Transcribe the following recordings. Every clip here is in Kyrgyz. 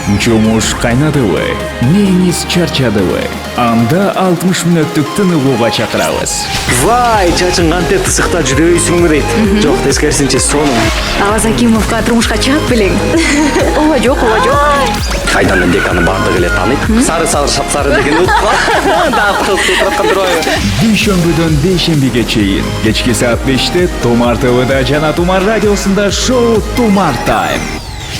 Жумуш кайнадыбы, неңиз чарчадыбы? Анда 60 мүнөттүк тынығуға чакырабыз. Vay, чачың кантип тысыкта жүрөйсүңбү дейт. Жок, тескерисинче сонун. Аваз Акимовго турмушка чыгып белең. Ооба жок. Кайдан мен деканы бардыгы эле тааныйт. Сары шапсары деген утпа. Дап кылып турап турбайбы. Дүйшөмбүдөн бейшембиге чейин кечки саат 5-те Тумар ТВда жана Тумар радиосунда шоу Тумар Тайм.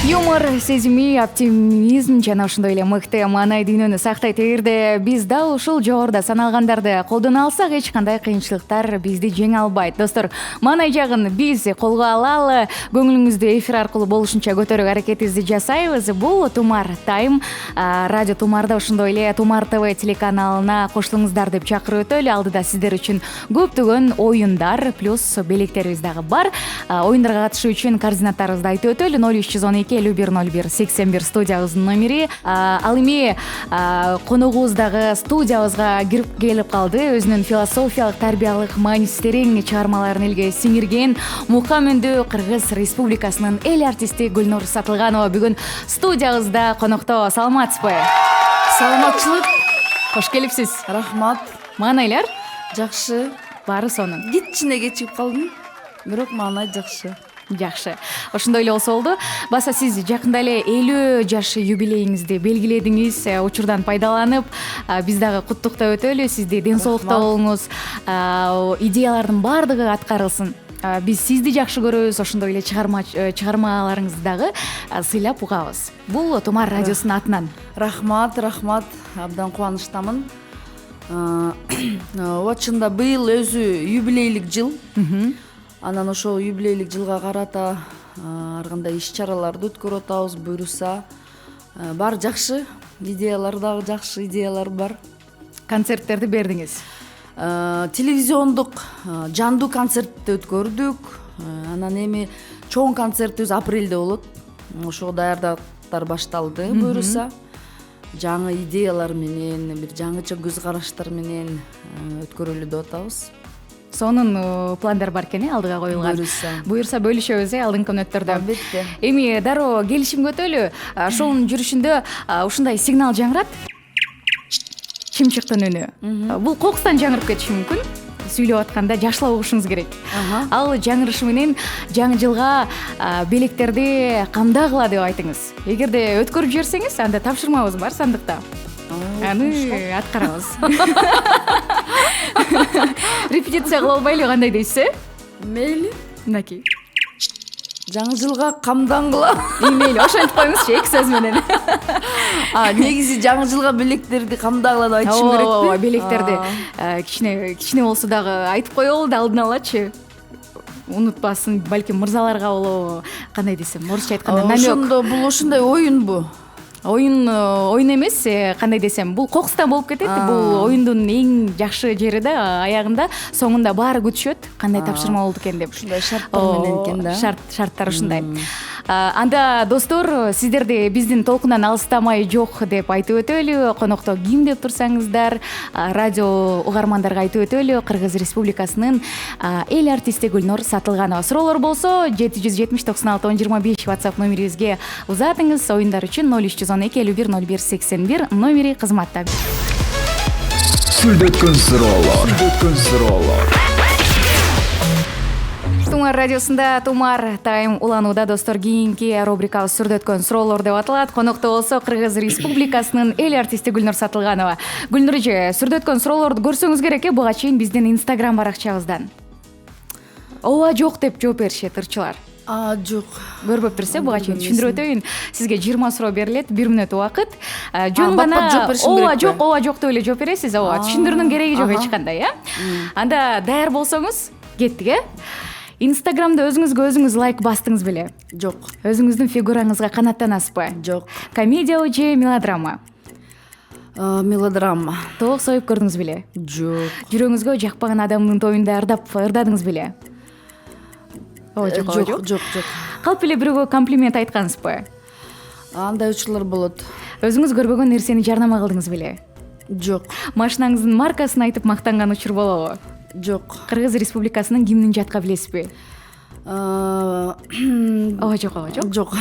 Юмор, сезими, оптимизм жана ошондой эле мыкты маанай дүйнөнү сактайт. Эгерде биз дал ушул жогоруда саналгандарды колдоно алсак, эч кандай кыйынчылыктар бизди жеңе албайт. Достор, маанай жагын биз колго алалы, көңүлүңүздү эфир аркылуу болушунча көтөрүүгө аракетибизди жасайбыз. Бул Тумар Тайм, радио Тумарда ошондой эле Тумар ТВ телеканалына кошулуңуздар деп чакырып өтөлү. Алдыда сиздер үчүн көптөгөн оюндар плюс белектерибиз дагы бар. Оюндарга катышуу үчүн координаттарыбызды айтып өтөлү. 0312 5101 81 студиябыздын номери. Ал эми коногубуз дагы студиябызга кирип келип калды. Өзүнүн философиялык, тарбиялык мааниси терең чыгармаларын элге сиңирген Мукам үндүү Кыргыз Республикасынын эл артисти Гүлнур Сатылганова бүгүн студиябызда конокто. Саламатсызбы? Саламатчылык. Кош келипсиз. Рахмат. Маанайлар Жакшы. баары сонун. Кичине кечигип калдым. Бирок маанай жакшы. Жакшы. Ошондой эле болсо болду. Баса сиз жакында эле 50 жаш юбилейиңизди белгиледиңиз. Учурдан пайдаланып, биз дагы куттуктап өтөлү. Сизди ден соолукта болуңуз, идеялардын баардыгы аткарылсын. Биз сизди жакшы көрөбүз, ошондой эле чыгармаларыңызды дагы сыйлап угабыз. Бул Тумар радиосунун атынан. Рахмат. Абдан кубанычтамын. Чында быйыл өзү юбилейлик жыл. Анан ошол юбилейлик жылга карата ар кандай иш-чараларды өткөрүп атабыз, буйруса. Баары жакшы, идеялар дагы жакшы идеялар бар. Концерттерди бердиңиз. Телевизиондук жандуу концертти өткөрдүк. Анан эми чоң концертибиз апрелде болот. Ошого даярдыктар башталды, буйруса. Жаңы идеялар менен, бир жаңыча көз караштар менен өткөрөлү деп атабыз. Сонун пландар бар экен, алдыга коюлган. Буюрса бөлүшөбүз, алдыңкы мүнөттөрдө. Албетте. Эми дароо келишимге өтөлү. Шоунун жүрүшүндө ушундай сигнал жаңырат. Чымчыктын үнү. Бул кокустан жаңырып кетиши мүмкүн. Сүйлөп атканда жакшылап угушуңуз керек. Ал жаңырышы менен жаңы жылга белектерди камдагыла деп айтыңыз. Эгерде өткөрүп жиберсеңиз, анда тапшырмабыз бар сандыкта. Аны аткарабыз. Репетиция кыла албайлы, кандай дейсиз? Мейли. Мынакей. Жаңы жылга камдангыла. Мейли, ошентип коюңузчу эки сөз менен. Негизи жаңы жылга белектерди камдагыла деп айтышым керекпи? Ооба, белектерди кичине болсо дагы айтып коелу да алдын алачы. Унутпасын, балким мырзаларга болобу, кандай десем, орусча айтканда намек. Ошондо бул ошондой оюнбу? Оюн эмес, кандай десем, бул кокустан болуп кетет. Бул оюндун эң жакшы жери да аягында, соңунда баары күтүшөт, кандай тапшырма болду экен деп. Ушундай шарттар менен экен да. Шарттар ушундай. Анда достор, сиздерди биздин толкундан алыстамай жок деп айтып өтөлү. Конокто ким деп турсаңыздар, радио угармандарга айтып өтөлү. Кыргыз Республикасынын эл артисти Гүлнур Сатылганова. Суроолор болсо 770 96 1025 WhatsApp номерибизге узатыңыз. Оюндар үчүн 0312 5101 81 номери кызматта. Сүлдөткөн суроолор. Тумар радиосунда Тумар Тайм уланууда. Достор, кийинки рубрикабыз сүрдөткөн суроолор деп аталат. Конокто болсо Кыргыз Республикасынын эл артисти Гүлнур Сатылганова. Гүлнур эже, сүрдөткөн суроолорду көрсөңүз керек, буга чейин биздин Instagram баракчабыздан. Ооба жок деп жооп беришет ырчылар. Жок. Көрбөптүрсүз, буга чейин түшүндүрүп өтөйүн. Сизге 20 суроо берилет, 1 мүнөт убакыт. Жөн гана ооба жок деп эле жооп бересиз. Ооба, түшүндүрүүнүн кереги жок эч кандай, Анда даяр болсоңуз, кеттик, Инстаграмда өзүңүзгө лайк бастыңыз беле? Жок. Өзүңүздүн фигураңызга канааттанасызбы? Жок. Комедиябы же мелодрама? Мелодрама. Тоок союп көрдүңүз беле? Жок. Жүрөгүңүзгө жакпаган адамдын тоюнда ырдадыңыз беле? Жок. Калп эле бирөөгө комплимент айткансызбы? Андай учурлар болот. Өзүңүз көрбөгөн нерсени жарнама кылдыңыз беле? Жок. Машинаңыздын маркасын айтып мактанган учур болобу? Жок. Кыргыз Республикасынын гимнин жатка билесизби? ооба жок жок.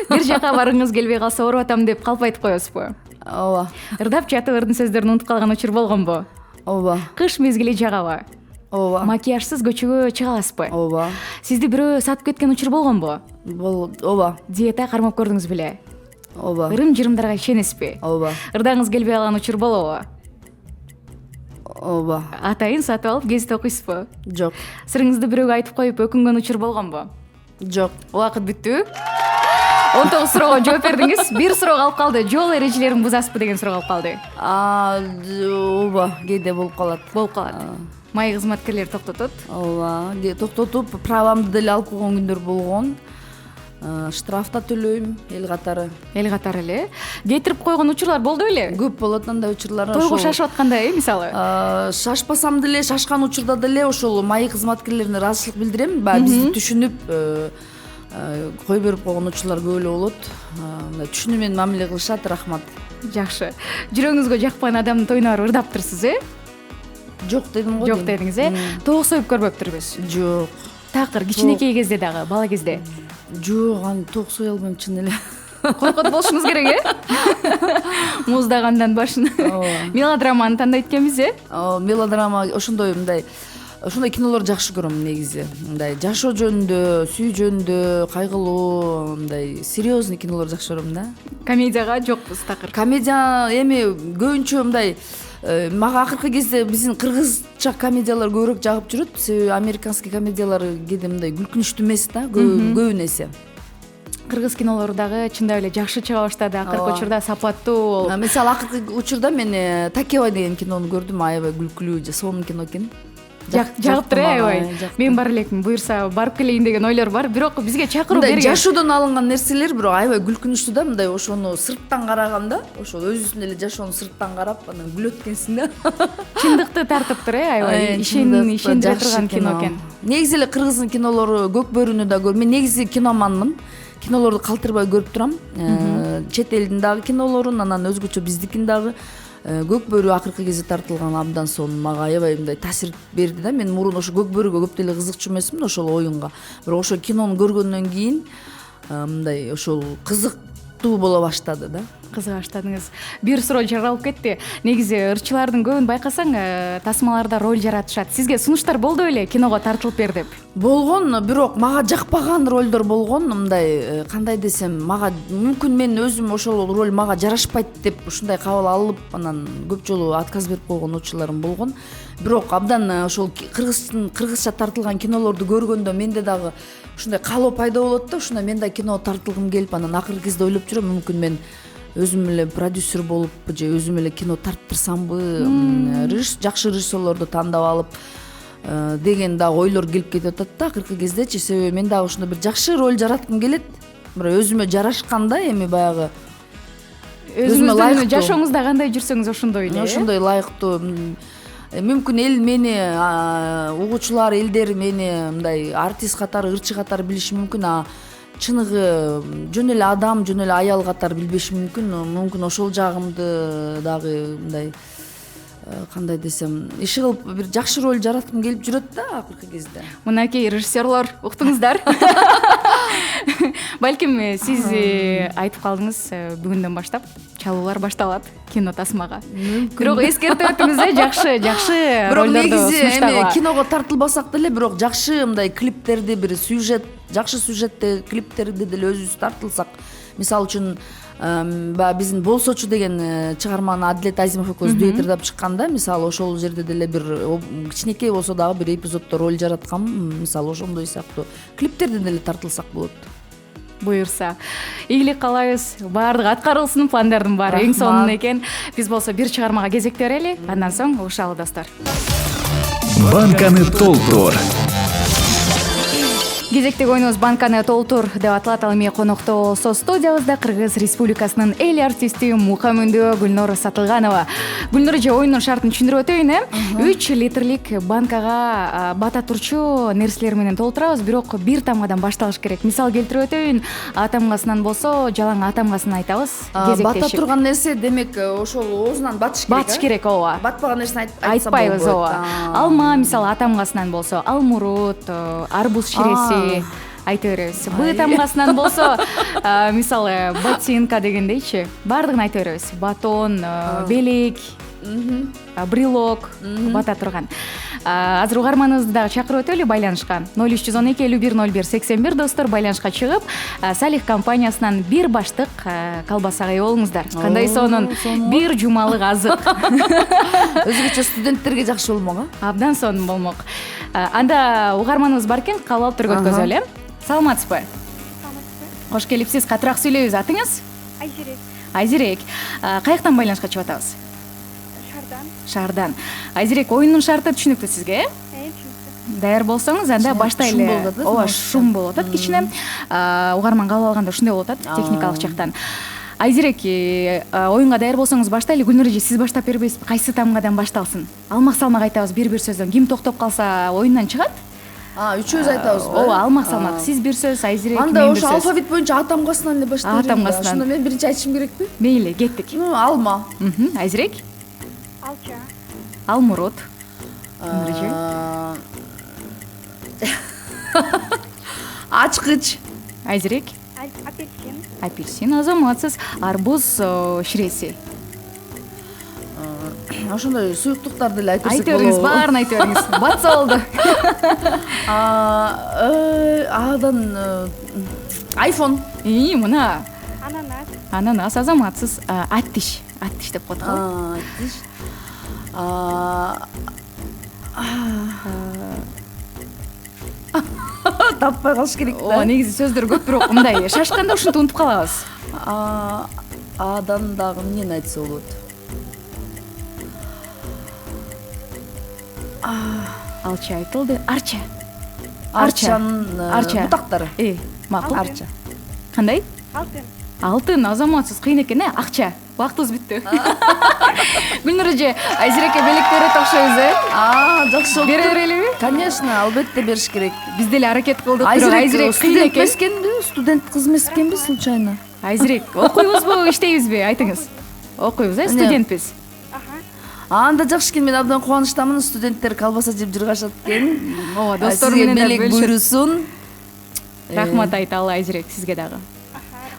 бир жака баргыңыз келбей калса ооруп атам деп калп айтып коесузбу? Ооба. Ырдап жатып ырдын сөздөрүн унутуп калган учур болгонбу? Ооба. Кыш мезгили жагабы? Ооба. Макияжсыз көчөгө чыга аласызбы? Ооба. Сизди бирөө сатып кеткен учур болгонбу? Ооба. Диета кармап көрдүңүз беле? Ооба. Ырым жырымдарга ишенесизби? Ооба. Ырдагыңыз келбей калган учур болобу? Ооба. Атайын сатып алып гезит окуйсузбу? Жок. Сырыңызды бирөөгө айтып коюп өкүнгөн учур болгонбу? Жок. Убакыт бүттү. 19 суроого жооп бердиңиз. Бир суроо калып калды. Жол эрежелерин бузасызбы деген суроо калып калды. Ооба. Кээде болуп калат. Болуп калат. Маек кызматкерлери токтотот. Ооба. Токтотуп, правамды деле алып койгон күндөр болгон. Штраф да төлөйм эл катары. Эл катары эле. Кетирип койгон учурлар болду беле? Көп болот андай учурлар. Тойго шашып атканда, мисалы. Шашпасам деле, шашкан учурда деле ошол маек кызматкерлерине ыраазычылык билдирем. Баягы бизди түшүнүп кой берип койгон учурлар көп эле болот. Мындай түшүнүү менен мамиле кылышат. Рахмат. Жакшы. Жүрөгүңүзгө жакпаган адамдын тоюна барып ырдаптырсыз, Жок дедим го. Жок дедиңиз, Тоок союп көрбөптүрбүз? Жок. Такыр кичинекей кезде дагы, бала кезде. Жок, аны тоок сое албайм чын эле. Коркот болушуңуз керек, Муздагандан башын. Мелодраманы тандайт экенбиз, Мелодрама ошондой кинолор жакшы көрөм негизи. Мындай жашоо жөнүндө, сүйүү жөнүндө, кайгылуу, мындай серьезный кинолор жакшы көрөм да. Комедияга жокпуз такыр. Комедия эми көбүнчө мындай мага акыркы кезде биздин кыргызча комедиялар көбүрөөк жагып жүрөт. Себеби американский комедиялар кээде мындай күлкүнүчтүү эмес да, көбүн эсе. Кыргыз кинолору дагы чындап эле жакшы чыга баштады. Акыркы учурда сапаттуу. Мисалы акыркы учурда мен Такебай деген кинону көрдүм, аябай күлкүлүү, сонун кино экен. Жагыптыр, аябай. Мен бар элекмин, буюрса барып келейин деген ойлор бар. Бирок бизге чакыруу берген. Жашоодон алынган нерселер бирок аябай күлкүнүчтүү да, мындай ошону сырттан караганда, ошол өзүнүн эле жашоону сырттан карап, анан күлөт экенсиң да. Чындыкты тартыптыр, аябай. Ишендире турган кино экен. Негизи эле кыргыздын кинолору Көк бөрүнү да көрдүм. Мен негизи киноманмын. Кинолорду калтырбай көрүп турам. Чет элдин дагы кинолорун, анан өзгөчө биздикин дагы. Көк бөрү акыркы кезде тартылган абдан сонун, мага аябай мындай таасир берди да. Мен мурун ошо Көк бөрүгө көп деле кызыкчу эмесмин, ошол оюнга. Бирок ошо кинону көргөндөн кийин мындай ошол кызыктуу боло баштады да. Кызыга баштадыңыз. Бир суроо жаралып кетти. Негизи ырчылардын көбүн байкасаң, тасмаларда роль жаратышат. Сизге сунуштар болду беле киного тартылып бер деп? Болгон, бирок мага жакпаган ролдор болгон. Мындай кандай десем, мага мүмкүн мен өзүм ошол роль мага жарашпайт деп ушундай кабыл алып, анан көп жолу отказ берип койгон учурларым болгон. Бирок абдан ошол кыргызча тартылган кинолорду көргөндө менде дагы ушундай каалоо пайда болот да. Ушундай мен да кино тартылгым келип, анан акыркы кезде ойлоп жүрөм, мүмкүн мен өзүм эле продюсер болуп же өзүм эле кино тарттырсамбы, жакшы режиссерлорду тандап алып деген дагы ойлор келип кетип атат да акыркы кездечи. Себеби мен дагы ушундай бир жакшы роль жараткым келет. Бирок өзүмө жарашкан да, эми баягы өзүмө ылайыктуу. Жашооңузда кандай жүрсөңүз ошондой эле. Ошондой ылайыктуу. Мүмкүн эл мени, угуучулар, элдер мени мындай артист катары, ырчы катары билиши мүмкүн, чыныгы жөн эле адам, жөн эле аял катары билбеши мүмкүн. Мүмкүн ошол жагымды дагы мындай кандай десем, иши кылып бир жакшы роль жараткым келип жүрөт да акыркы кезде. Мынакей режиссерлор, уктуңуздар. Балким сиз айтып калдыңыз, бүгүндөн баштап чалуулар башталат кино тасмага. Бирок эскертип өтүңүз, жакшы ролдорду сунуштагыла. Эми киного тартылбасак деле, бирок жакшы мындай клиптерди, бир сюжет, жакшы сюжеттеги клиптерди деле өзүбүз тартылсак. Мисалы үчүн баягы биздин Болсочу деген чыгарманы Адилет Азимов экөөбүз дуэт ырдап чыкканда, мисалы ошол жерде деле бир кичинекей болсо дагы бир эпизоддо роль жараткам. Мисалы ошондой сыяктуу клиптерди деле тартылсак болот. Буюрса, ийгилик каалайбыз. Баардыгы аткарылсын, пландардын баары эң сонун экен. Биз болсо бир чыгармага кезекте берели, андан соң угушалы достор. Банканы толтур. Кезектеги оюнубуз банканы толтур деп аталат. Ал эми конокто со студиябызда Кыргыз Республикасынын эл артисти Мухаммедова Гүлнур Сатылганова. Гүлнур эже, оюндун шартын түшүндүрүп өтөйүн. 3 литрлик банкага бата турчу нерселер менен толтурабыз, бирок бир тамгадан башталыш керек. Мисал келтирип өтөйүн. А тамгасынан болсо, жалаң А тамгасын айтабыз. Бата турган нерсе демек ошол оозунан батыш керек. Батыш керек, ооба. Батпаган нерсени айтпайбыз, ооба. Алма, мисалы А тамгасынан болсо, алмурут, арбуз ширеси, айта беребиз. Б тамгасынан болсо мисалы ботинка дегендейчи баардыгын айта беребиз. Батон, белек, брелок бата турган. Азыр угарманыбызды дагы чакырып өтөлү байланышка. 0312 510181 достор, байланышка чыгып, Салих компаниясынан бир баштык колбасага ээ болуңуздар. Кандай сонун бир жумалык азык. Өзгөчө студенттерге жакшы болмок, Абдан сонун болмок. Анда угарманыбыз бар экен, кабыл алып туруп өткөзөлү. Саламатсызбы? Кош келипсиз. Катыраак сүйлөйбүз. Атыңыз? Айзирек. Каяктан байланышка чыгып атабыз? Шаардан. Айзирек, оюндун шарты түшүнүктүү сизге? Түшүнүктүү. Даяр болсоңуз, анда баштайлы. Шум болуп атат, Ооба, шум болуп атат кичине. Угарман кабыл алганда ушундай болуп атат, техникалык жактан. Айзирек, оюнга даяр болсоңуз баштайлы. Гүлнур эже, сиз баштап бербейсизби? Кайсы тамгадан башталсын? Алмак-салмак айтабыз бир сөздөн. Ким токтоп калса оюндан чыгат? Үчөөбүз айтабызбы? Ооба, алмак-салмак. Сиз бир сөз, Айзирек мен Анда бир ошо сөз. алфавит боюнча А тамгасынан эле баштайбыз. А тамгасынан. Ошондо мен биринчи айтышым керекпи? Мейли, кеттик. Алма. Айзирек? Алча. Алмурут. Гүлнур эже. Ачкыч. Айзирек? Апельсин. Апельсин, азаматсыз. Арбуз ширеси. Ошондой суюктуктарды эле айтып Айта бериңиз, баарын айта бериңиз. Батса болду. Адан айфон. Мына Ананас. ананас, азаматсыз. Аттиш деп коет го. Таппай калыш керек Ооба, да. негизи сөздөр көп, бирок мындай шашканда ушинтип унутуп калабыз. Адан дагы эмнени айтса болот? Алча айтылды. Арча. Арчанын бутактары. Макул. Арча. Кандай? Алтын. Алтын, азаматсыз. Кыйын экен, акча. Убактыбыз бүттү. Гүлнур эже, Айзирекке белек берет окшойбуз, Жакшы болуп. Бере берелиби? Конечно, албетте бериш керек. Биз деле аракет кылдык. Айзирек кыйын студент экен. эмескенби? Студент кыз эмескенби случайно? Айзирек, окуйбузбу, иштейбизби? Айтыңыз. Окуйбуз, студентпиз. Анда жакшы экен, мен абдан кубанычтамын. Студенттер колбаса жеп жүргашат экен. Ооба, достор Сизге менен да белек бөлүшөт. буйрусун. Рахмат айталы, Айзирек, сизге дагы.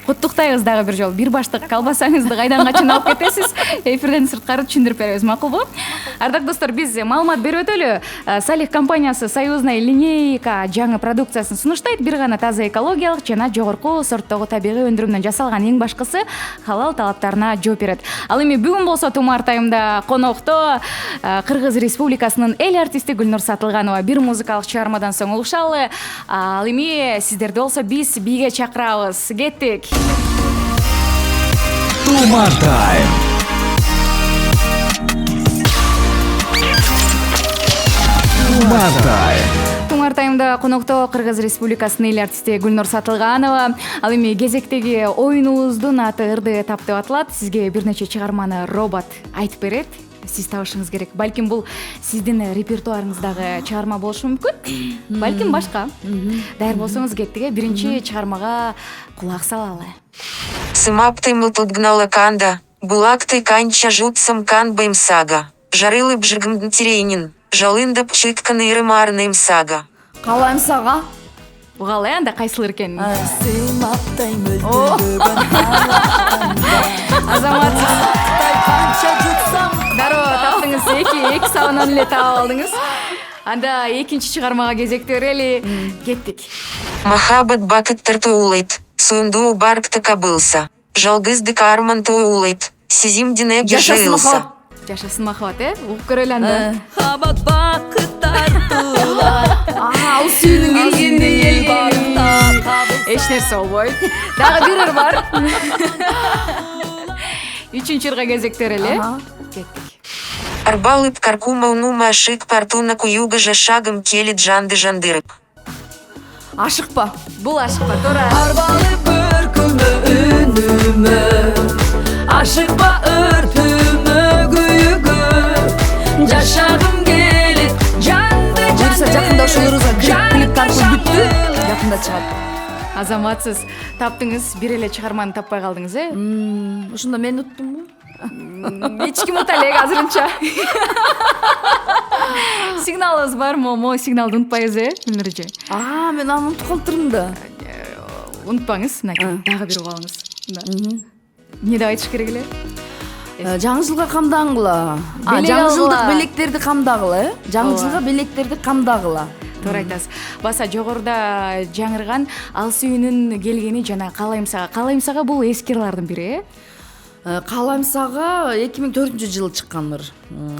Куттуктайбыз дагы бир жолу. Бир баштык колбасаңызды кайдан качан алып кетесиз? Эфирден сырткары түшүндүрүп беребиз, макулбу? Ардак достор, биз маалымат берип өтөлү. Салих компаниясы союзная линейка жаңы продукциясын сунуштайт. Бир гана таза экологиялык жана жогорку сорттогу табигый өндүрүмдөн жасалган, эң башкысы халал талаптарына жооп берет. Ал эми бүгүн болсо Тумар таймда конокто Кыргыз Республикасынын эл артисти Гүлнур Сатылганова бир музыкалык чыгармадан соң угушалы. Ал эми сиздерди болсо биз бийге чакырабыз. Кеттик. Тумар тайм. Тумар тайм. Тумар таймда конокто Кыргыз Республикасынын эл артисти Гүлнур Сатылганова. Ал эми кезектеги оюнубуздун аты ырды тап деп аталат. Сизге бир нече чыгарманы робот айтып берет. Сиз табышыңыз керек. Балким бул сиздин репертуарыңыздагы чыгарма болушу мүмкүн. Балким башка. Даяр болсоңуз кеттик. Биринчи чыгармага кулак салалы. Сымаптай мылтылгнала канда, булактай канча жутсам канбайм сага. Жарылы бжигмдн терейнин, жалында пчытканы ирымарныйм сага. Калайм сага. Угалы анда кайсылыр экен? Сымаптай мөлдүргөн Азамат, канча жутсам. дароо таптыңыз. Эки сабанан эле таап алдыңыз. Анда экинчи чыгармага кезекти берели. Кеттик. Махаббат бакыттырты улайт, суюндуу баркта кабылса. Жалгызды карманты улайт, сезимдине жашылса. Жашасын махаббат, угуп көрөлү анда. Махаббат бакыттартуулар. Ал сүйүүнүн келгенде эл барда. Эч нерсе болбойт. Дагы бир ыр бар. Үчүнчү ырга кезекти берели. Кеттик. Арбалып каркумауну машык партуна куюга жашагым келит жанды жандырып. Ашыкпа. Бул ашыкпа, туура. Арбалып өркүмө үнүмө. Ашыкпа өртүмө күйүгө. Жашагым келет жанды жанды. Жакында ошолорубузга клип тартып бүттү. Жакында чыгат. Азаматсыз таптыңыз, бир эле чыгарманы таппай калдыңыз, Ошондо мен уттумбу? эч ким унута элек азырынча. Сигналыбыз бар, могу сигналды унутпайбыз, Гүлнур эже. Мен аны унутуп калыптырмын да. Унутпаңыз, мынакей, дагы бир угуп алыңыз. Эмне деп айтыш керек эле? Жаңы жылга камдагыла. Белек Жаңы жылдык алгыла. белектерди камдагыла, Жаңы жылга белектерди камдагыла. Туура айтасыз. Баса жогоруда жаңырган ал сүйүүнүн келгени жана Калайымсага бул эски ырлардын бири, Калайымсага 2004-жылы чыккан ыр.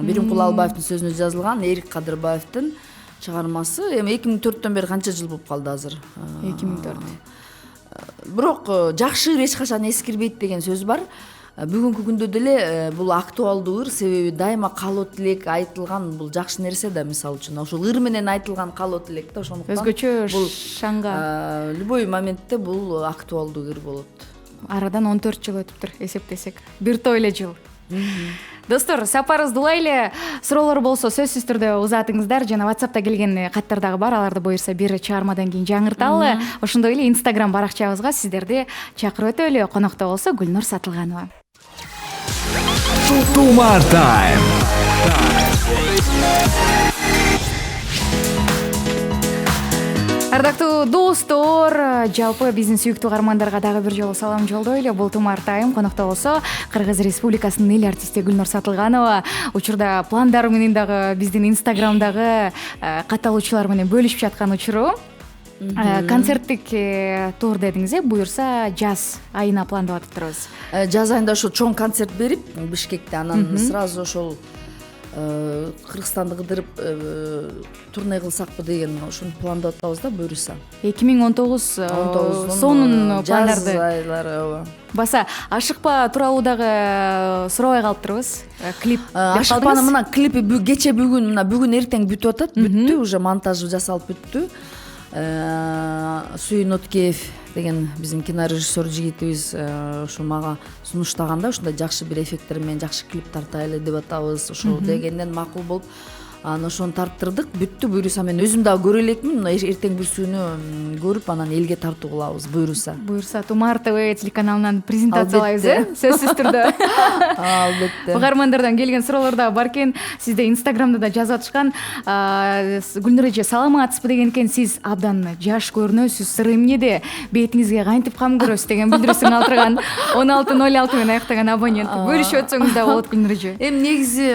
Биримкул Албаевдин сөзүнө жазылган, Эрик Кадырбаевдин чыгармасы. Эми 2004-төн бери канча жыл болуп калды азыр? 2004. Бирок жакшы ыр эч качан эскирбейт деген сөз бар. Бүгүнкү күндө деле бул актуалдуу ыр, себеби дайыма каалоо тилек айтылган бул жакшы нерсе да, мисалы үчүн ошол ыр менен айтылган каалоо тилек да, ошондуктан Өзгөчө бул шаңга. любой моментте бул актуалдуу ыр болот. Арадан 14 жыл өтүптүр, эсептесек. Бир той эле жыл. Достор, сапарыбызды улай эле, суроолор болсо сөзсүз түрдө узатыңыздар, жана WhatsApp'та келген каттар дагы бар, аларды буюрса бир чыгармадан кийин жаңырталы. Ошондой эле Instagram баракчабызга сиздерди чакырып өтөлү. Конокто болсо Гүлнур Сатылганова. Тумар Тайм. Ардактуу достор, жалпы биздин сүйүктүү каармандарга дагы бир жолу салам жолдойлу. Бул Тумар Тайм, конокто болсо Кыргыз Республикасынын эл артисти Гүлнур Сатылганова. Учурда пландары менен дагы биздин Инстаграмдагы катталуучулар менен бөлүшүп жаткан учуру. Концерттик тур дедиңиз, буюрса жаз айына пландап атыптырбыз. Жаз айында ошо чоң концерт берип Бишкекте, анан сразу ошол Кыргызстанды кыдырып турне кылсакпы деген ошону пландап атабыз да, буюрса. 2019 сонун пландарды. Жаз айлары. Баса ашыкпа тууралуу дагы сурабай калыптырбыз. Клип Ашыкпаны мына клипи кече бүгүн эртең бүтүп атат. Бүттү, уже монтажы жасалып бүттү. Сүйүн Откеев деген биздин кинорежиссер жигитибиз ошо мага сунуштаганда, ушундай жакшы бир эффекттер менен жакшы клип тартайлы деп атабыз, ошо дегенден макул болуп анан ошону тарттырдык. Бүттү, буюрса мен өзүм дагы көрө элекмин. Эртең бир сүүнү көрүп анан элге тартуу кылабыз, буюрса. Буюрса Тумар ТВ телеканалынан презентациялайбыз, сөзсүз түрдө. Албетте. Угармандардан келген суроолор да бар экен. Сизде Инстаграмда да жазып атышкан. Гүлнур эже, саламатсызбы деген экен, сиз абдан жаш көрүнөсүз, сыры эмнеде? Бетиңизге кантип кам көрөсүз деген билдирүүсүн калтырган 1606 менен аяктаган абонент. Бөлүшүп өтсөңүз да болот, Гүлнур эже. Эми негизи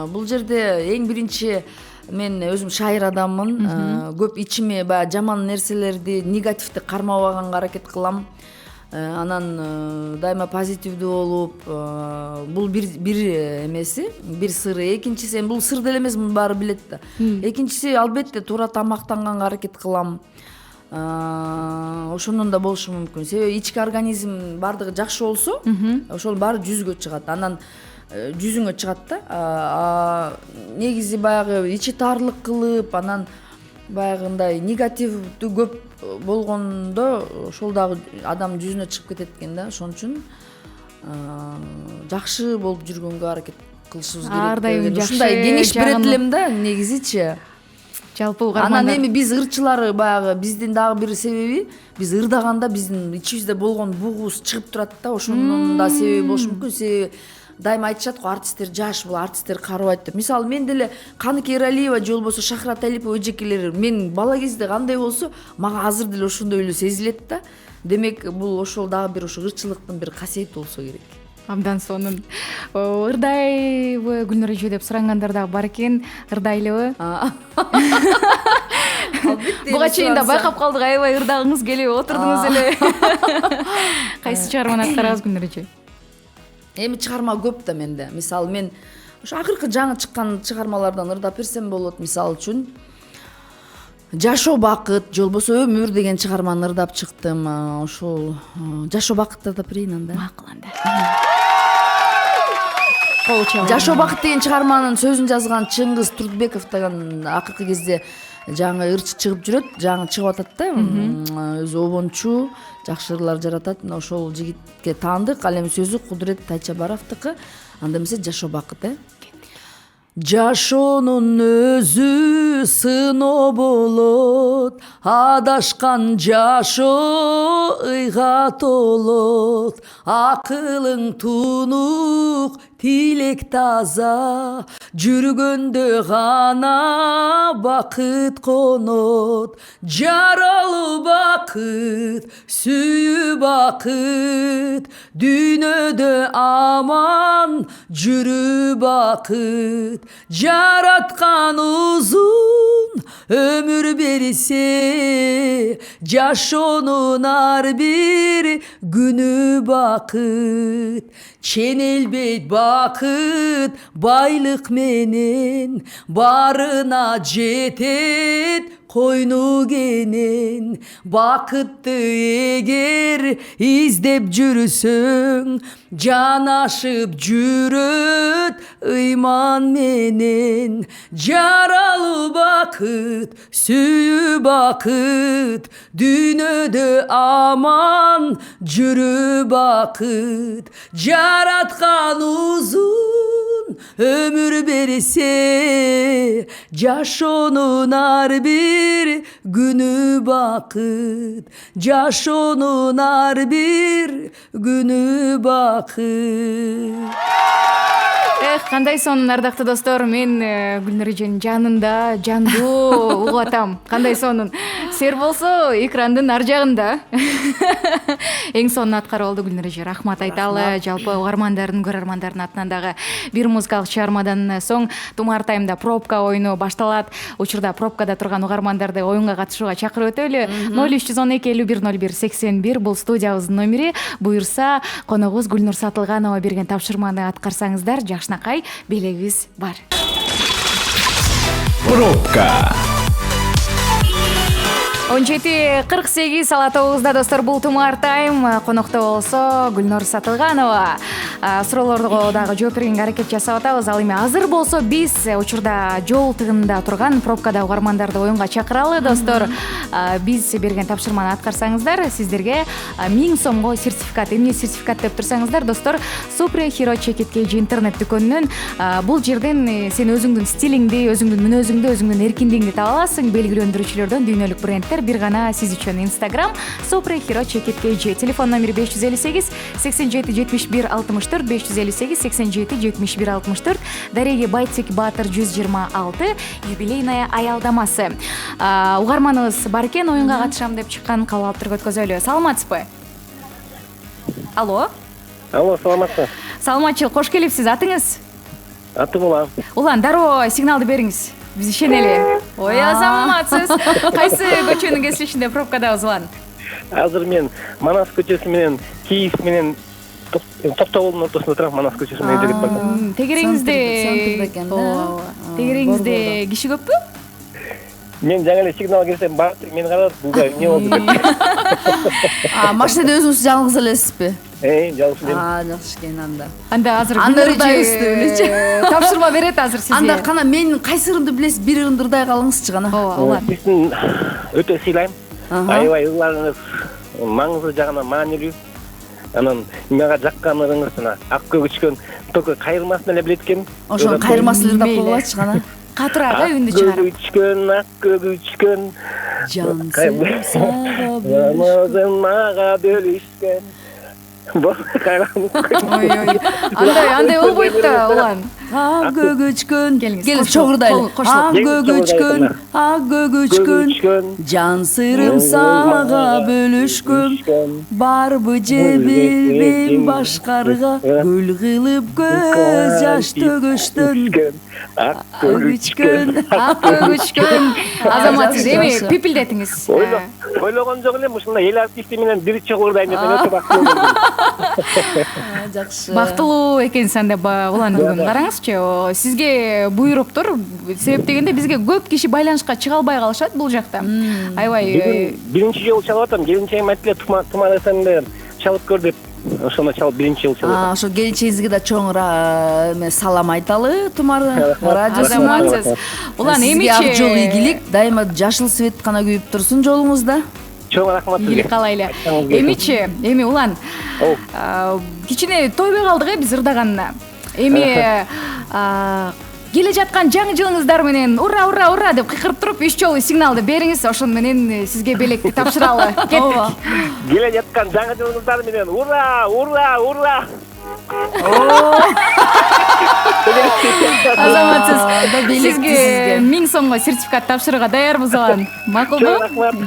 бул жерде эң биринчи мен өзүм шайыр адаммын. Көп ичиме баягы жаман нерселерди, негативди кармабаганга аракет кылам. Анан дайыма позитивдүү болуп, бул бир эмеси, бир сыры. Экинчиси, эми бул сыр деле эмес, муну баары билет да. Экинчиси, албетте туура тамактанганга аракет кылам. Ошондон да болушу мүмкүн. Себеби ички организм баардыгы жакшы болсо, ошол баары жүзгө чыгат. Анан жүзүңө чыгат да. Негизи баягы ичи таарлык кылып, анан баягындай негативдүү көп болгондо ошол дагы адам жүзүнө чыгып кетет экен да. Ошон үчүн жакшы болуп жүргөнгө аракет кылышыбыз керек. Ар дайым жакшы. Ушундай кеңеш берет элем да, негизичи. Жалпы угармандар. Анан эми биз ырчылары баягы биздин дагы бир себеби, биз ырдаганда биздин ичибизде болгон бугубуз чыгып турат да. Ошонун да себеби болушу мүмкүн. Себеби дайыма айтышат го, артисттер жаш, бул артисттер карыбайт деп. Мисалы мен деле Каныке Эралиева же болбосо Шахрат Алипова эжекелер мен бала кезде кандай болсо, мага азыр деле ошондой эле сезилет да. Демек бул ошол дагы бир ошо ырчылыктын бир касиети болсо керек. Абдан сонун. Ырдайбы Гүлнур эже деп сурангандар дагы бар экен. Ырдайлыбы? Буга чейин да байкап калдык, аябай ырдагыңыз келип отурдуңуз эле. Кайсы чыгарманы аткарабыз, Гүлнур эже? Эми чыгарма көп да менде. Мисалы мен ошо акыркы жаңы чыккан чыгармалардан ырдап берсем болот. Мисалы үчүн Жашоо бакыт, же болбосо өмүр деген чыгарманы ырдап чыктым. Ошол Жашоо бакытты ырдап берейин анда. Макул анда. Жашоо бакыт деген чыгарманын сөзүн жазган Чыңгыз Турдбеков деген акыркы кезде жаңы ырчы чыгып жүрөт, жаңы чыгып атат да. Өзү обончу, жакшы ырлар жаратат. Ошол жигитке таандык. Ал эми сөзү Кудурет Тайчабаровдуку. Анда эмесе Жашоо бакыт, Жашоонун өзү сыноо болот, адашкан жашоо ыйга толот. Акылың тунук, тилек таза, жүргөндө гана бакыт конот. Жаралуу бакыт, сүйүү бакыт, дүйнөдө аман жүрүү бакыт. Жараткан узун өмүр берсе, жашоонун ар бир күнү бакыт. Ченелбейт бакыт байлык менен, барына жетет койну кенен. Бакытты эгер издеп жүрсөң, жанашып жүрөт ыйман менен. Жаралуу бакыт, сүйүү бакыт, дүйнөдө аман жүрүү бакыт. Жараткан узун өмүр берсе, жашоонун ар бир күнү бакыт. Жашоонун ар бир күнү бакыт. Кандай сонун ардактуу достор, мен Гүлнур эженин жанында жандуу угуп атам. Кандай сонун. Сер болсо экрандын ар жагында. Эң сонун аткары болду Гүлнур эже. Рахмат айталы. Жалпы угармандардын, көрөрмандардын атынан дагы бир музыкалык чыгармадан соң Тумар таймда пробка оюну башталат. Учурда пробкада турган угармандарды оюнга катышууга чакырып өтөлү. 0312510181 бул студиябыздын номери. Буюрса, коногубуз Гүлнур Сатылганова берген тапшырманы аткарсаңыздар, жакшынакай белегибиз бар. Пробка. 17:48 саат 9-да достор, бул Тумар тайм. Конокто болсо Гүлнур Сатылганова. Суроолорго дагы жооп бергенге аракет жасап атабыз. Ал эми азыр болсо биз учурда жол тыгынында турган пробкада угармандарды оюнга чакыралы достор. Биз берген тапшырманы аткарсаңыздар, сиздерге 1000 сомго сертификат. Эмне сертификат деп турсаңыздар достор, Super Hero Check-it KG интернет дүкөнүнөн бул жерден сен өзүңдүн стилиңди, өзүңдүн мүнөзүңдү, өзүңдүн эркиндигиңди таба аласың. Белгилендирүүчүлөрдөн дүйнөлүк брендтер бир гана сиз үчүн. Instagram Super Hero Check-it KG. Телефон номери 558 87 71 64 558 87 71 64. Дареги Байтик Батыр 126 юбилейная аялдамасы. Угарманыбыз бар экен, оюнга катышам деп чыккан, кабыл алып туруп өткөзөлү. Саламатсызбы? Алло. Алло, саламатсызбы? Саламатчылык, кош келипсиз. Атыңыз? Атым Улан. Улан, дароо сигналды бериңиз. Биз ишенели. Ой, азаматсыз. Кайсы көчөнүн кесилишинде пробкадабыз, Улан? Азыр мен Манас көчөсү менен Киев менен Токтогулдун ортосунда турам. Манас көчөсү менен жүрүп барам. Тегереңизде киши көппү? Мен жаңы эле сигнал келсем барып, мен карап, буга эмне болду деп. Машинада өзүңүз жалгыз элесизби? Жалгыз элем. Жакшы экен анда. Анда азыр Анда Гүлнур ырдай эже өстү, тапшырма берет азыр сизге. Анда кана менин кайсы ырымды билесиз, бир ырымды ырдай калыңызчы кана. Ооба, Улан. Биздин өтө сыйлайм. Аябай ылларыңыз маңызды жагынан маанилүү. Анан мага жаккан ырыңыз жана ак көгүчкөн только кайрылмасын эле билет экен. Ошону кайрылмасын ырдап койгулачы кана. Катырак үндү чыгарып. Көгүчкөн, ак көгүчкөн. Жан сага Намазын мага бөлүшкөн. Ой, Андай болбойт да, Улан. ак көгүчкөн. Келиңиз, Кел чогурдайлы. кошулуп. Ак көгүчкөн, жан сырым сага бөлүшкөн. Барбы же билбейм башкарга, гүл кылып көз жаш төгүштөн. ак көгүчкөн. Азамат, сиз эми пипилдетиңиз. Ойлогон жок элем, ушундай эл артисти менен бир чогурдайм деп өтө бактылуу болдум. Жакшы. Бактылуу экенсиз анда Улан бүгүн. Караңызчы, сизге буйруптур. Себеп дегенде бизге көп киши байланышка чыга албай калышат бул жакта. Аябай биринчи жолу чалып атам. Келинчегим айтты эле, Тумар эсемде чалып көр деп. Ошондо чалып биринчи жолу чалып атам. Ошо келинчегиңизге да чоң салам айталы, Тумар радиосуна. Азаматсыз. Улан, Сизге ак жол эмичи ийгилик, дайыма жашыл свет гана күйүп турсун жолуңузда. Чоң рахмат ийгилик сизге. каалайлы. Эми Улан, кичине тойбой калдык биз ырдаганына. Эми келе жаткан жаңы жылыңыздар менен ура ура ура деп кыйкырып туруп 3 жолу сигналды бериңиз, ошону менен сизге белекти тапшыралы. Кеттик. келе жаткан жаңы жылыңыздар менен ура ура ура. Азаматсыз, сизге 1000 сомго сертификат тапшырууга даярбыз оған. Макулбу?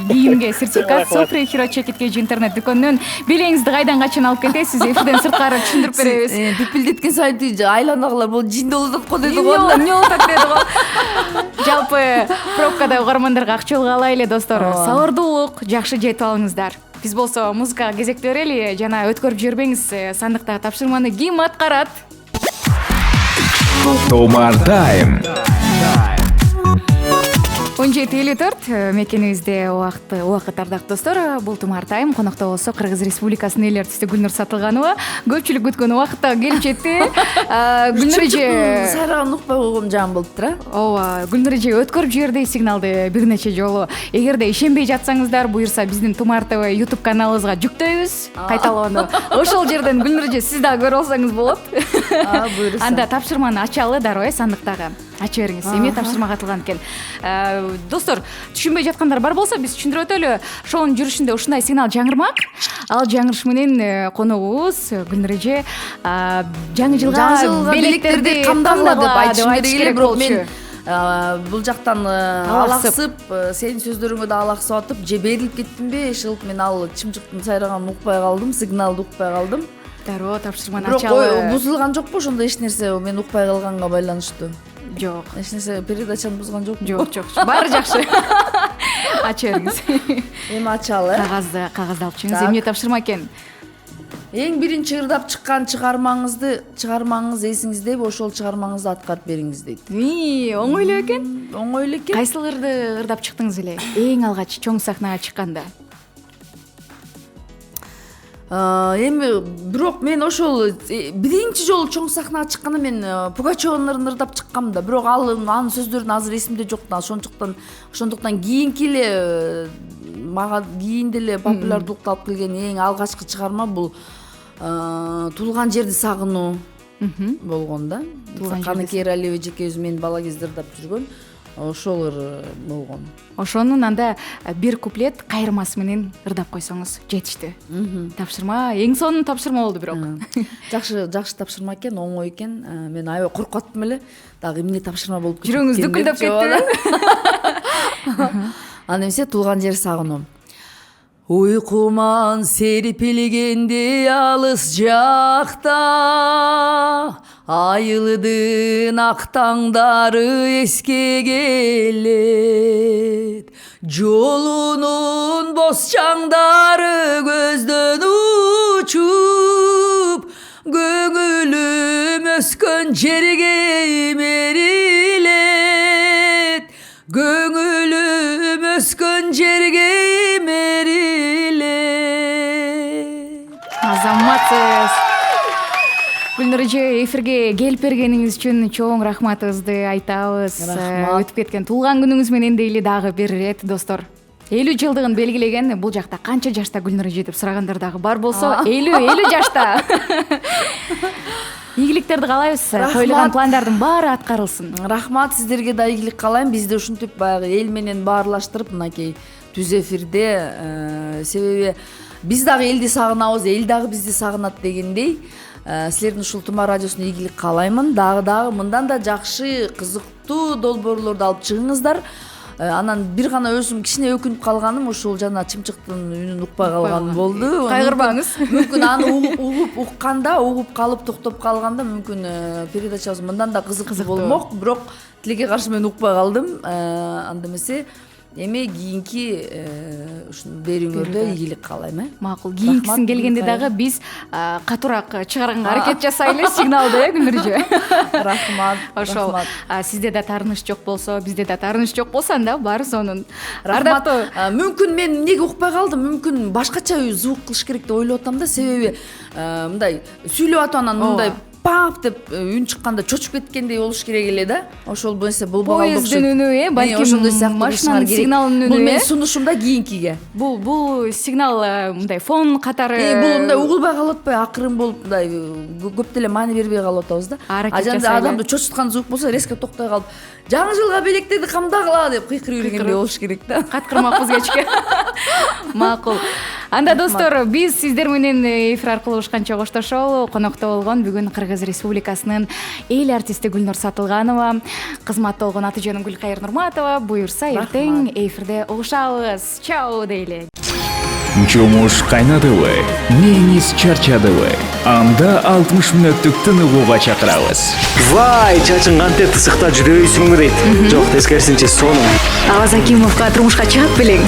Кийимге сертификат Софрия Hero Чекиткеji интернет дүкөнүнөн билеңизди кайдан качан алып кетесиз, эфирден сырткары түшүндүрүп беребиз. Пипилдеткен сайын айланаглар бул жин болуп атат го деди го. Эмне болуп атат деди го. Жалпы пробкада угармандарга ак жол каалайлы достор. Сабырдуулук, жакшы жетип алыңыздар. Биз болсо музыкага кезек берели жана өткөрүп жибербеңиз сандыктагы тапшырманы ким аткарат? Томар Тайм. 17:54 мекенибизде убакыт ардактуу достор. Бул Томар Тайм, конокто болсо Кыргыз Республикасынын эл артисти Гүлнур Сатылганова. Көпчүлүк күткөн убакытта келип жетти. Гүлнур эже сайраган укпай койгон жагым болуптур а. Ооба, Гүлнур эже өткөрүп жиберди сигналды бир нече жолу. Эгерде ишенбей жатсаңыздар, буюрса биздин Томар ТВ YouTube каналыбызга жүктөйбүз кайталоону. Ошол жерден Гүлнур эже сиз дагы көрүп алсаңыз болот. Буюрса. Анда тапшырманы ачалы дароо сандыктагы. Ачы бериңиз. Эмне тапшырма катылган экен? Достор, түшүнбөй жаткандар бар болсо биз түшүндүрүп өтөлү. Шоунун жүрүшүндө ушундай сигнал жаңырмак. Ал жаңырыш менен коногубуз Гүлнур эже жаңы жылга белектерди камдагыла деп айтышым керек эле, бирок мен болчу. бул жактан алаксып, сенин сөздөрүңө да алаксып атып, же берилип кеттимби? Ишылып мен ал чымчыктын сайраганын укпай калдым, сигналды укпай калдым. Дароо тапшырманы Бирок ачалы. бузулган жокпу ошондой эч нерсе мен укпай калганга байланыштуу? Жок. Эч нерсе передачаны бузган жокпу? Жок. Баары жакшы. Ачы бериңиз. Эми ачалы. Кагазды алып чыгыңыз. Эмне тапшырма экен? Эң биринчи ырдап чыккан чыгармаңыз эсиңиздеби? Ошол чыгармаңызды аткарып бериңиз дейт. Оңой эле экен. Оңой эле экен. Кайсыл ырды ырдап чыктыңыз эле? Эң алгач чоң сахнага чыкканда. Эми бирок мен ошол биринчи жолу чоң сахнага чыкканда мен Пугачеванын ырын ырдап чыккам да, бирок анын сөздөрүн азыр эсимде жок да. Ошондуктан кийинки эле мага кийин деле популярдуулукту алып келген эң алгачкы чыгарма бул Туулган жерди сагынуу болгон да. Каныкей Эралиева эжекебиз мен бала кезде ырдап жүргөн ошол ыр болгон. Ошонун анда бир куплет кайырмасы менен ырдап койсоңуз жетиштүү. Тапшырма эң сонун тапшырма болду бирок. Жакшы тапшырма экен, оңой экен. Мен аябай коркуп аттым эле. Дагы эмне тапшырма болуп кетти. Жүрөгүңүз дүкүлдөп кетти. Аны эмсе Туулган жер сагынуу. Уйкуман серпилгенде алыс жакта айылдын ак таңдары эске келет. Жолунун боз чаңдары көздөн учуп, көңүлүм өскөн жерге имерилет. Көңүлүм өскөн жерге имерилет. Азаматсыз. Гүлнур эже, эфирге келип бергениңиз үчүн чоң рахматыбызды айтабыз. Өтүп кеткен туулган күнүңүз менен дейли дагы бир ирет достор. 50 жылдыгын белгилеген бул жакта канча жашта Гүлнур эже деп сурагандар дагы бар болсо, 50 жашта. Ийгиликтерди каалайбыз. Коюлган пландардын баары аткарылсын. Рахмат, сиздерге да ийгилик каалайм. Бизди ушинтип баягы эл менен баарлаштырып, мынакей түз эфирде, себеби биз дагы элди сагынабыз, эл дагы бизди сагынат дегендей. Силердин ушул Тумар радиосуна ийгилик каалаймын. Дагы мындан да жакшы, кызыктуу долбоорлорду алып чыгыңыздар. Анан бир гана өзүм кичине өкүнүп калганым ушул жана чымчыктын үнүн укпай калган болду. Кайгырбаңыз. Мүмкүн аны угуп калып токтоп калганда мүмкүн передачабыз мындан да кызыктуу болмок, бирок тилеге каршы мен укпай калдым. Анда эмесе эми кийинки ушуну берүүңөрдө ийгилик каалайм. Макул. Кийинкисин келгенде дагы биз катуураак чыгарганга аракет жасайлы сигналды, Гүлнур эже. Рахмат. Ошол. Сизде да таарыныч жок болсо, бизде да таарыныч жок болсо анда баары сонун. Рахмат. Мүмкүн мен эмнеге укпай калдым? Мүмкүн башкача звук кылыш керек деп ойлоп атам да, себеби мындай сүйлөп атып анан мындай пап деп үн чыкканда чочуп кеткендей болуш керек эле да. Ошол нерсе болбоганга окшойт. Поезддин үнү, балким ошондой сыяктуу машинанын болушуңар керек. сигналынын Бул үнү, менин сунушум да кийинкиге. Бул сигнал мындай фон катары. Бул мындай угулбай калып атпайбы, акырын болуп мындай көп деле маани бербей калып атабыз да. Аракет Жанда жасайлы. адамды чочуткан звук болсо резко токтой калып, жаңы жылга белектерди камдагыла деп кыйкырып жүргөндөй болуш керек да. Каткырмакпыз кечке. Макул. Анда достор, биз сиздер менен эфир аркылуу ушканча коштошолу. Конокто болгон бүгүн Кыргыз Республикасынын эл артисти Гүлнур Сатылганова, кызматта болгон аты жөнүм Гүлкайыр Нурматова. Буюрса эртең эфирде угушабыз. Чао дейли. Жумуш кайнадыбы, неңиз чарчадыбы? Анда 60 мүнөттүк тыныгууга чакырабыз. Вай, чачың кантип тысыкта жүрөйсүңбү дейт. Жок, тескерисинче сонун. Аваз Акимовго турмушка чыгат белең.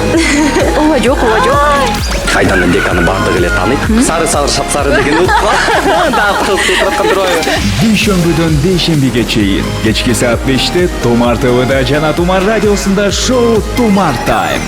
Ооба жок, ооба жок. Кайдан деканы бардыгы эле тааныйт. Сары шапсары деген утка. Да, кылып турган турбайбы. Дүйшөмбүдөн бейшембиге чейин кечки саат 5те Тумар ТВда жана Тумар радиосунда шоу Тумар Тайм.